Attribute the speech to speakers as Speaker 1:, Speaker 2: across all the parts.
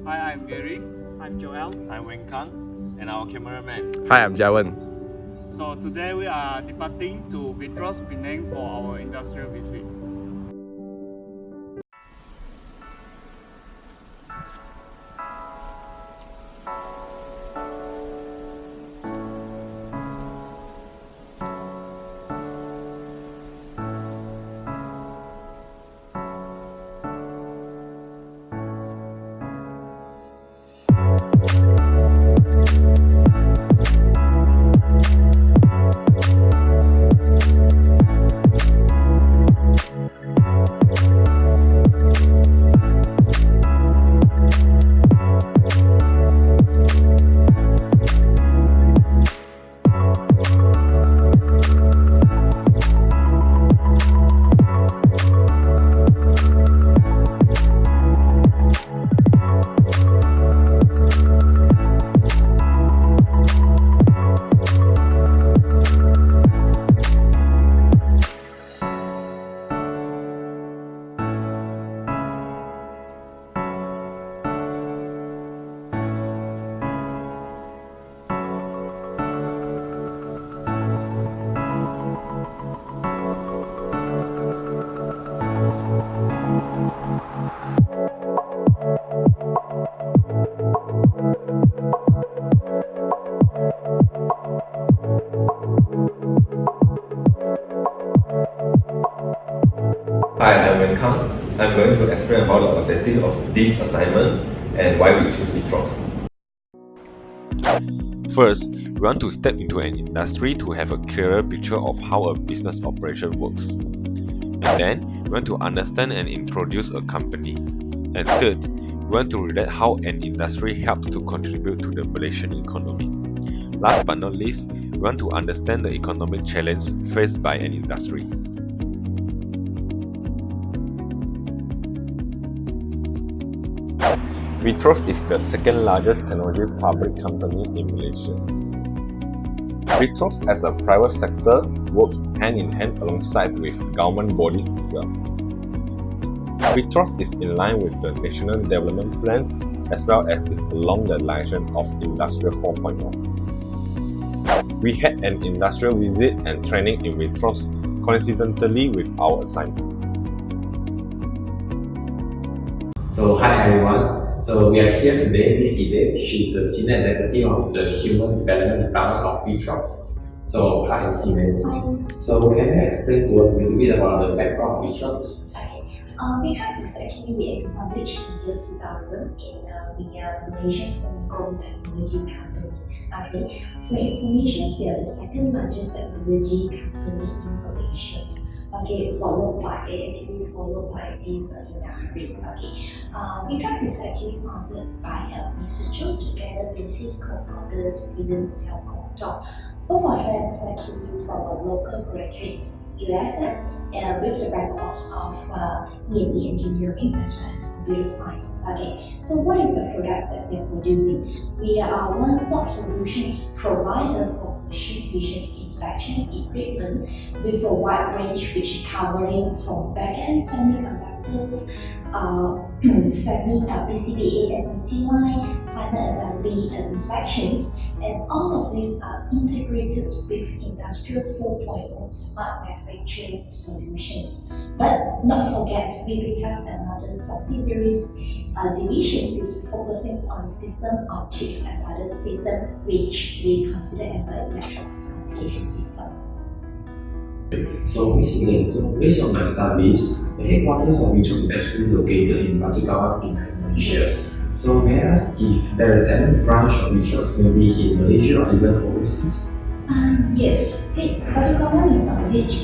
Speaker 1: Hi, I'm Gary.
Speaker 2: I'm Joel.
Speaker 3: I'm Wen Kang, and our cameraman.
Speaker 4: Hi, I'm Jawan.
Speaker 1: So today we are departing to Vitros, Penang for our industrial visit.
Speaker 5: Hi, I'm Wen Kang. I'm going to explain about the objective of this assignment and why we choose Vitros.
Speaker 3: First, we want to step into an industry to have a clearer picture of how a business operation works. And then, we want to understand and introduce a company. And third, we want to relate how an industry helps to contribute to the Malaysian economy. Last but not least, we want to understand the economic challenge faced by an industry. Vitros is the second largest technology public company in Malaysia. Vitros as a private sector works hand in hand alongside with government bodies as well. Vitros is in line with the national development plans as well as is along the lines of Industrial 4.0. We had an industrial visit and training in Vitros coincidentally with our assignment.
Speaker 6: So hi everyone. So we are here today, Miss Ide. She's the Senior Executive of the Human Development Department of Vitros. So hi Miss Ide.
Speaker 7: Hi.
Speaker 6: So can you explain to us a little bit about the background of Vitros?
Speaker 7: Okay. Vitros is actually we established in the year 2000 and we are Malaysian homegrown technology companies. Okay. For information, we are the second largest technology company in Malaysia. Okay, followed by this industry. Okay, Vitros is actually founded by Mr. Joe together with his co-founder Steven Xiaokong. Both of them is actually from local graduates, USM, and with the background of E&E engineering as well as computer science. Okay, so what is the products that we are producing? We are a one-stop solutions provider for machine vision inspection equipment with a wide range which covering from back-end semiconductors, PCBA SMT line, final assembly and inspections, and all of these are integrated with Industrial 4.0 smart manufacturing solutions. But not forget, we do have another subsidiaries divisions is focusing on system on chips and other system which we consider as an electronic communication system.
Speaker 6: So Miss Ide, so based on my studies, the headquarters of Vitros is actually located in Batu Kawan, Penang, Malaysia. So may I ask if there is any branch of Vitros maybe in Malaysia or even overseas?
Speaker 7: Yes, Batu Kawan is our HQ.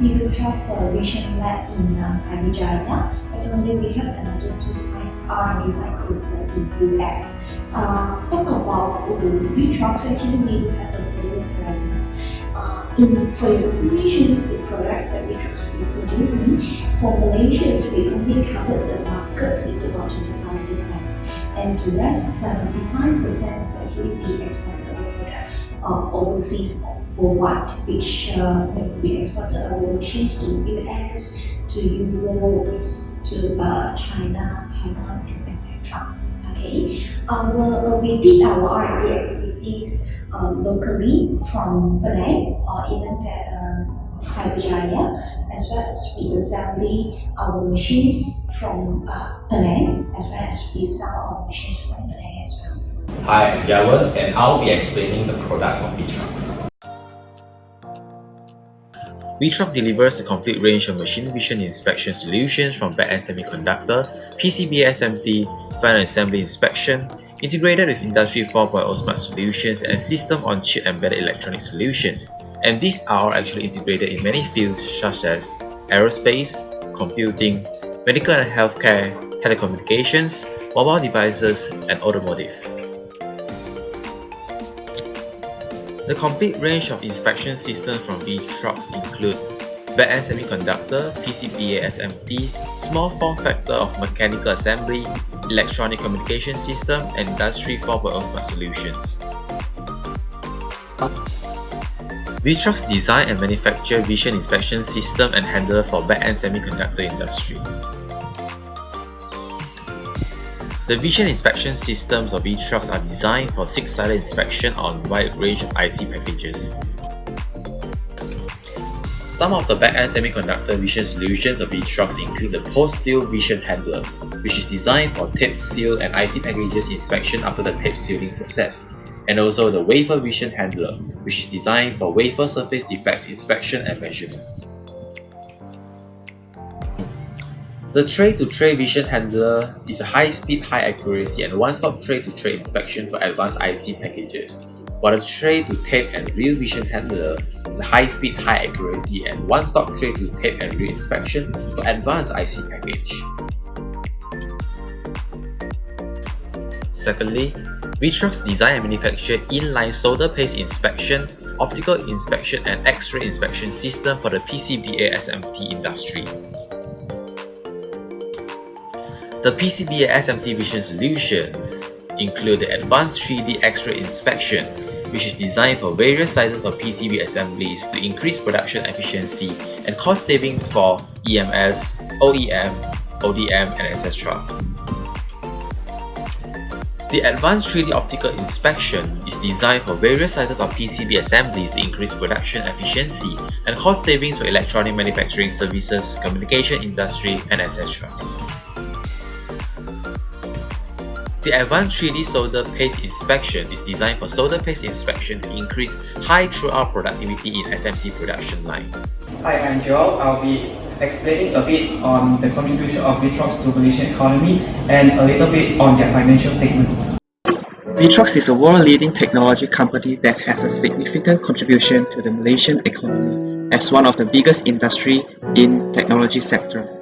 Speaker 7: We do have a vision lab in Sriwijaya. Definitely, we have another two sites, R&D sites is in US. Talk about Vitros, actually we do have a global presence. For your information, the products that Vitros will be producing for Malaysia, we only covered the markets is about 25%, and the rest 75% actually be exported our product overseas or worldwide, which we exported our machines to US, to Europe, to China, Taiwan, etc. Okay, we did our R&D activities locally from Penang or even Cyberjaya, as well as we assembly our machines from Penang, as well as we sell our machines from Penang as well.
Speaker 2: Hi, I'm Jawan, and I'll be explaining the products of VTrucks. VTruck delivers a complete range of machine vision inspection solutions from back-end semiconductor, PCBA SMT, final assembly inspection, integrated with Industry 4.0 smart solutions and system-on-chip embedded electronic solutions. And these are actually integrated in many fields such as aerospace, computing, medical and healthcare, telecommunications, mobile devices, and automotive. The complete range of inspection systems from VTrucks include back-end semiconductor, PCBA SMT, small form factor of mechanical assembly, electronic communication system, and Industry 4.0 smart solutions. VTrucks design and manufacture vision inspection system and handler for back-end semiconductor industry. The vision inspection systems of VTrucks are designed for 6-sided inspection on a wide range of IC packages. Some of the back-end semiconductor vision solutions of VTrucks include the post-seal vision handler, which is designed for tape seal and IC packages inspection after the tape sealing process, and also the wafer vision handler, which is designed for wafer surface defects inspection and measurement. The tray-to-tray vision handler is a high-speed, high-accuracy and one-stop tray-to-tray inspection for advanced IC packages, while the tray-to-tape and reel vision handler is a high-speed, high-accuracy and one-stop tray-to-tape and reel inspection for advanced IC package. Secondly, VTrucks design and manufacture inline solder paste inspection, optical inspection and X-ray inspection system for the PCBA SMT industry. The PCBA SMT vision solutions include the advanced 3D X-ray inspection, which is designed for various sizes of PCB assemblies to increase production efficiency and cost savings for EMS, OEM, ODM, and etc. The advanced 3D optical inspection is designed for various sizes of PCB assemblies to increase production efficiency and cost savings for electronic manufacturing services, communication industry, and etc. The advanced 3D solder paste inspection is designed for solder paste inspection to increase high throughput productivity in SMT production line.
Speaker 4: Hi, I'm Joel. I'll be explaining a bit on the contribution of VTrucks to Malaysian economy and a little bit on their financial statements.
Speaker 8: VTrucks is a world-leading technology company that has a significant contribution to the Malaysian economy as one of the biggest industry in technology sector.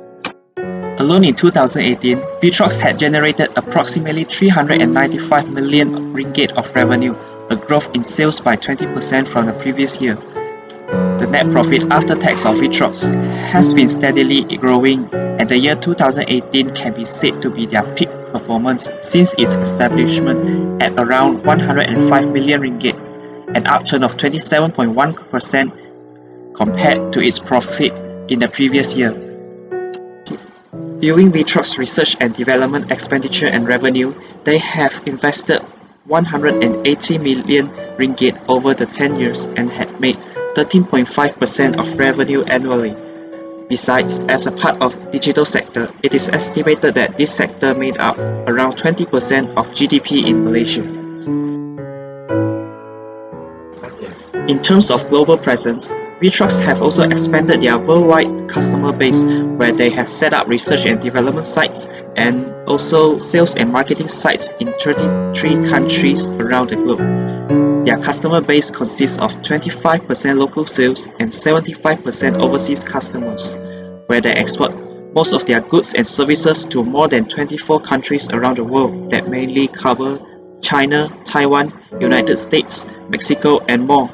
Speaker 8: Alone in 2018, VTrucks had generated approximately 395 million ringgit of revenue, a growth in sales by 20% from the previous year. The net profit after tax of VTrucks has been steadily growing, and the year 2018 can be said to be their peak performance since its establishment at around 105 million ringgit, an upturn of 27.1% compared to its profit in the previous year. Viewing VTrucks' research and development expenditure and revenue, they have invested 180 million ringgit over the 10 years and had made 13.5% of revenue annually. Besides, as a part of the digital sector, it is estimated that this sector made up around 20% of GDP in Malaysia. In terms of global presence, VTrucks have also expanded their worldwide customer base, where they have set up research and development sites and also sales and marketing sites in 33 countries around the globe. Their customer base consists of 25% local sales and 75% overseas customers, where they export most of their goods and services to more than 24 countries around the world that mainly cover China, Taiwan, United States, Mexico, and more.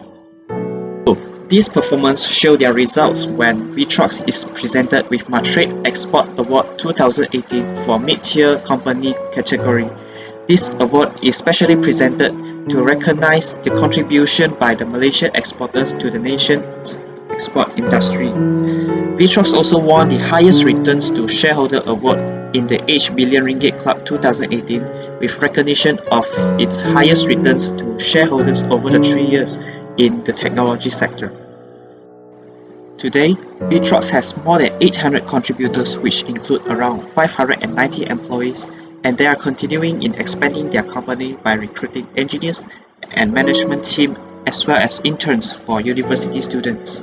Speaker 8: These performances show their results when VTrucks is presented with Matrade Export Award 2018 for mid-tier company category. This award is specially presented to recognize the contribution by the Malaysian exporters to the nation's export industry. VTrucks also won the highest returns to shareholder award in the H Billion Ringgit Club 2018 with recognition of its highest returns to shareholders over the 3 years in the technology sector. Today, Vitrox has more than 800 contributors, which include around 590 employees, and they are continuing in expanding their company by recruiting engineers and management team as well as interns for university students.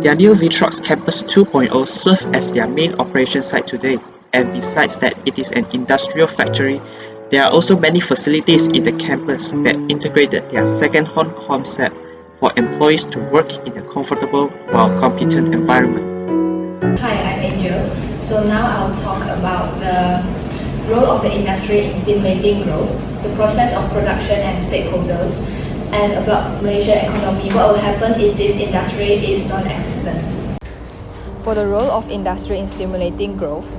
Speaker 8: Their new Vitrox Campus 2.0 serves as their main operation site today, and besides that it is an industrial factory, there are also many facilities in the campus that integrated their second home concept for employees to work in a comfortable while competent environment.
Speaker 9: Hi, I'm Angel. So now I'll talk about the role of the industry in stimulating growth, the process of production and stakeholders, and about Malaysian economy, what will happen if this industry is non-existent.
Speaker 10: For the role of industry in stimulating growth,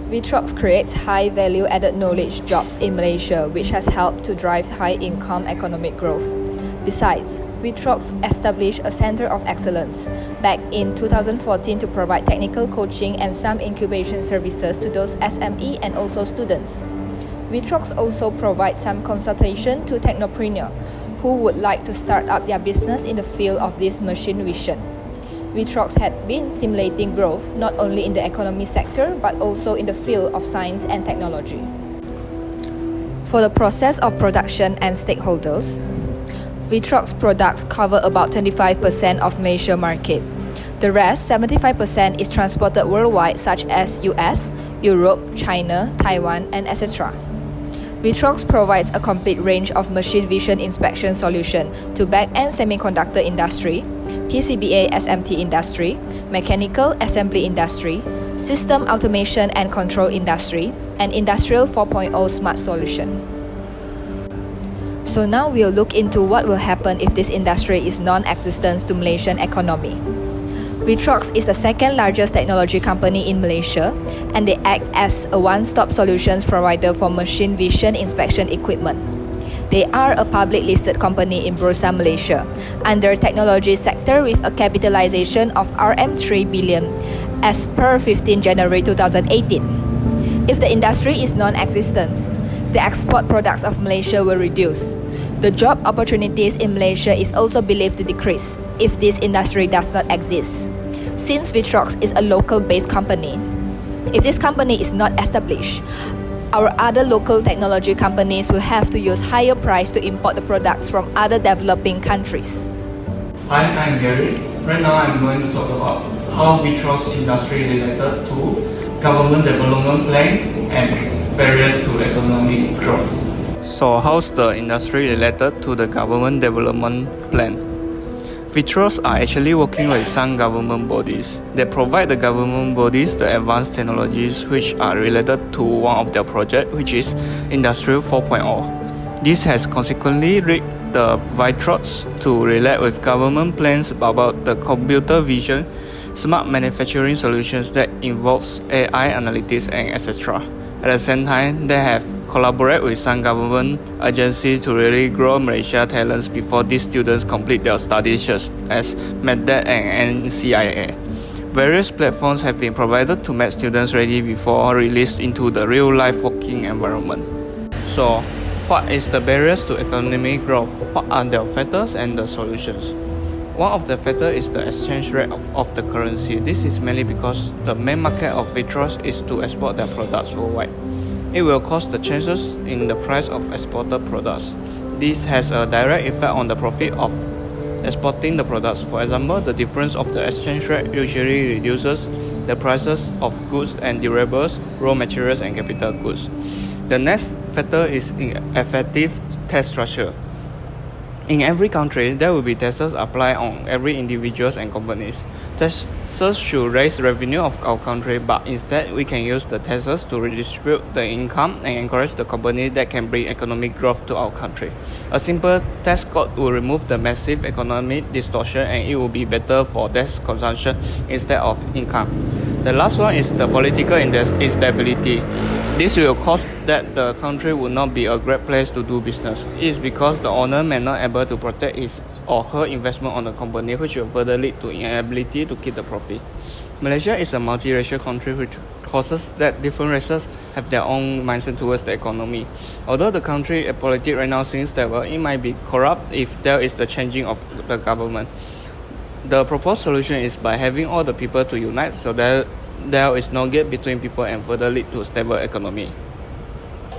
Speaker 10: Vitrox creates high value-added knowledge jobs in Malaysia, which has helped to drive high-income economic growth. Besides, Vitrox established a Center of Excellence back in 2014 to provide technical coaching and some incubation services to those SME and also students. Vitrox also provides some consultation to technopreneurs who would like to start up their business in the field of this machine vision. Vitrox had been stimulating growth not only in the economy sector but also in the field of science and technology. For the process of production and stakeholders, Vitrox products cover about 25% of Malaysia market. The rest, 75%, is transported worldwide such as US, Europe, China, Taiwan, and etc. Vitrox provides a complete range of machine vision inspection solution to back-end semiconductor industry, PCBA SMT industry, mechanical assembly industry, system automation and control industry, and industrial 4.0 smart solution. So now we'll look into what will happen if this industry is non-existent to Malaysian economy. Vitrox is the second largest technology company in Malaysia, and they act as a one-stop solutions provider for machine vision inspection equipment. They are a public listed company in Bursa Malaysia under technology sector with a capitalization of RM3 billion as per 15 January 2018. If the industry is non-existent, the export products of Malaysia will reduce. The job opportunities in Malaysia is also believed to decrease if this industry does not exist. Since Vitrox is a local-based company, if this company is not established, our other local technology companies will have to use higher price to import the products from other developing countries.
Speaker 1: Hi, I'm Gary. Right now I'm going to talk about how Vitrox industry related to government development plan and barriers to economic growth. So how's the industry related to the government development plan? Vitrox are actually working with some government bodies. They provide the government bodies the advanced technologies which are related to one of their projects, which is Industrial 4.0. This has consequently led the Vitrox to relate with government plans about the computer vision, smart manufacturing solutions that involves AI analytics and etc. At the same time, they have collaborated with some government agencies to really grow Malaysia talents before these students complete their studies such as MedDet and NCIA. Various platforms have been provided to make students ready before released into the real-life working environment. So, what is the barriers to economic growth? What are their factors and the solutions? One of the factors is the exchange rate of the currency. This is mainly because the main market of Vitrox is to export their products worldwide. It will cause the changes in the price of exported products. This has a direct effect on the profit of exporting the products. For example, the difference of the exchange rate usually reduces the prices of goods and durables, raw materials and capital goods. The next factor is effective tax structure. In every country, there will be taxes applied on every individuals and companies. Taxes should raise revenue of our country, but instead we can use the taxes to redistribute the income and encourage the company that can bring economic growth to our country. A simple tax code will remove the massive economic distortion and it will be better for tax consumption instead of income. The last one is the political instability. This will cause that the country will not be a great place to do business. It is because the owner may not able to protect his or her investment on the company, which will further lead to inability to keep the profit. Malaysia is a multiracial country which causes that different races have their own mindset towards the economy. Although the country politics right now seems stable, it might be corrupt if there is the changing of the government. The proposed solution is by having all the people to unite so that there is no gap between people and further lead to a stable economy.